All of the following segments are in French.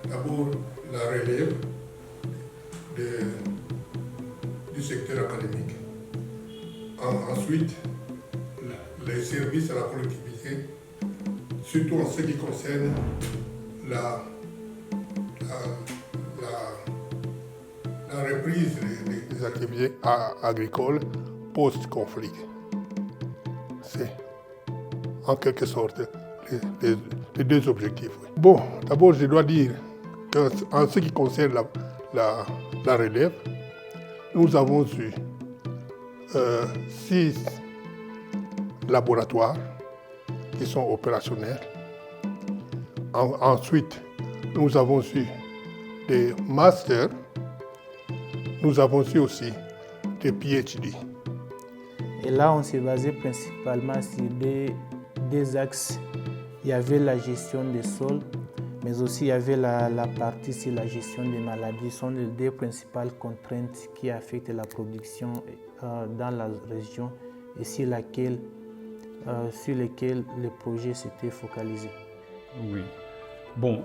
D'abord, la relève du secteur académique. Ensuite, les services à la collectivité, surtout en ce qui concerne la reprise des activités agricoles post-conflit. C'est en quelque sorte les deux objectifs. Bon, d'abord, je dois dire qu'en ce qui concerne la relève, nous avons eu 6 laboratoires qui sont opérationnels. Ensuite, nous avons eu des masters, nous avons eu aussi des PhD. Et là, on s'est basé principalement sur deux axes. Il y avait la gestion des sols, mais aussi il y avait la partie sur la gestion des maladies. Ce sont les deux principales contraintes qui affectent la production dans la région et sur lesquelles le projet s'était focalisé. Oui. Bon,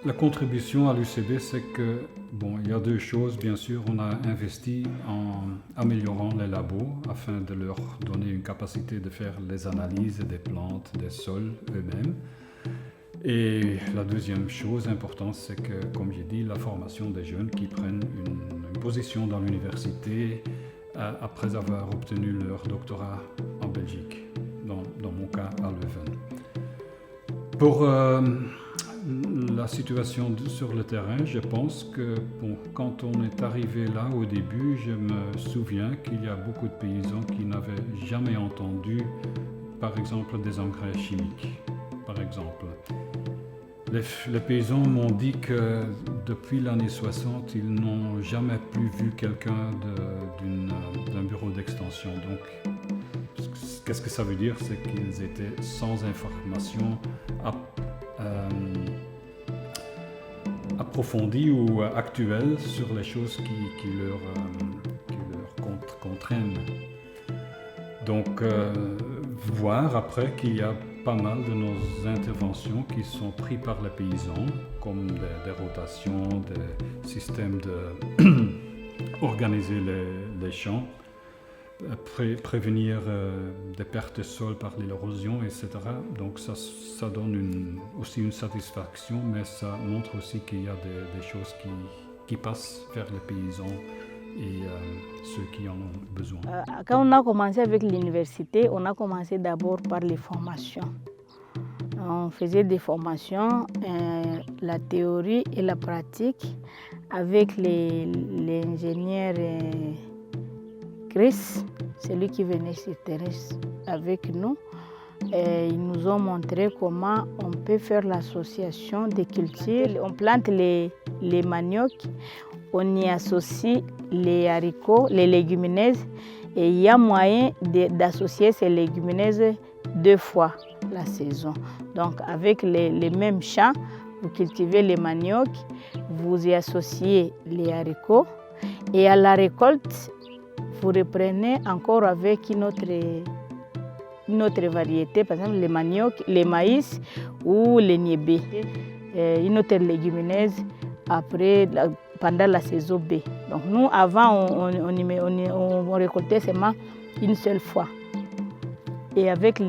la contribution à l'UCB, c'est que, bon, il y a deux choses. Bien sûr, on a investi en améliorant les labos afin de leur donner une capacité de faire les analyses des plantes, des sols eux-mêmes. Et la deuxième chose importante, c'est que, comme j'ai dit, la formation des jeunes qui prennent une position dans l'université après avoir obtenu leur doctorat en Belgique, dans mon cas à Leuven. Pour la situation sur le terrain, je pense que quand on est arrivé là au début, je me souviens qu'il y a beaucoup de paysans qui n'avaient jamais entendu, par exemple, des engrais chimiques, par exemple. Les paysans m'ont dit que depuis l'année 60, ils n'ont jamais plus vu quelqu'un d'un bureau d'extension. Donc, qu'est-ce que ça veut dire? C'est qu'ils étaient sans information approfondie ou actuelle sur les choses qui leur contraignent. Donc, voir après qu'il y a pas mal de nos interventions qui sont prises par les paysans, comme des rotations, des systèmes d'organiser les champs, prévenir des pertes de sol par l'érosion, etc. Donc ça donne aussi une satisfaction, mais ça montre aussi qu'il y a des choses qui passent vers les paysans et ceux qui en ont besoin. Quand on a commencé avec l'université, on a commencé d'abord par les formations. On faisait des formations, la théorie et la pratique, avec l'ingénieur Chris, celui qui venait sur terrain avec nous. Et ils nous ont montré comment on peut faire l'association des cultures. On plante les maniocs, on y associe les haricots, les légumineuses, et il y a moyen d'associer ces légumineuses 2 fois la saison. Donc avec les mêmes champs, vous cultivez les maniocs, vous y associez les haricots, et à la récolte, vous reprenez encore avec une autre variété, par exemple les maniocs, les maïs ou les niébés, une autre légumineuse après, pendant la saison B. Donc nous, avant, on récoltait seulement une seule fois. Et avec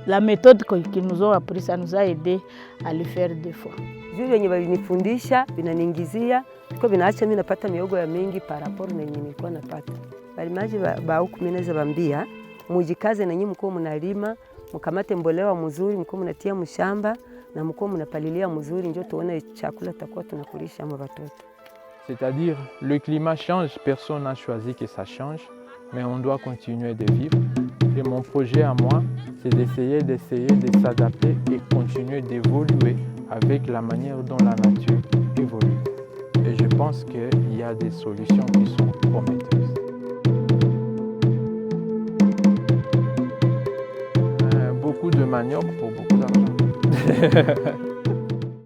la méthode qu'ils nous ont appris, ça nous a aidé à le faire 2 fois. Vile wenye walinifundisha vinaniingizia kwa vinaacha mimi napata miogo ya mingi par rapport na yenye nilikuwa napata. Walimaji ba huku mimi naweza waambia mujikaze na nyinyi mko mnalima, mkamate mbolea mzuri, mko mnatia mshamba na mko mnapalilia mzuri, ndio tuone chakula tutakuwa tunakulisha ama watoto. C'est-à-dire, le climat change, personne n'a choisi que ça change, mais on doit continuer de vivre. Et mon projet à moi, c'est d'essayer de s'adapter et continuer d'évoluer avec la manière dont la nature évolue. Et je pense qu'il y a des solutions qui sont prometteuses. Beaucoup de manioc pour beaucoup d'argent.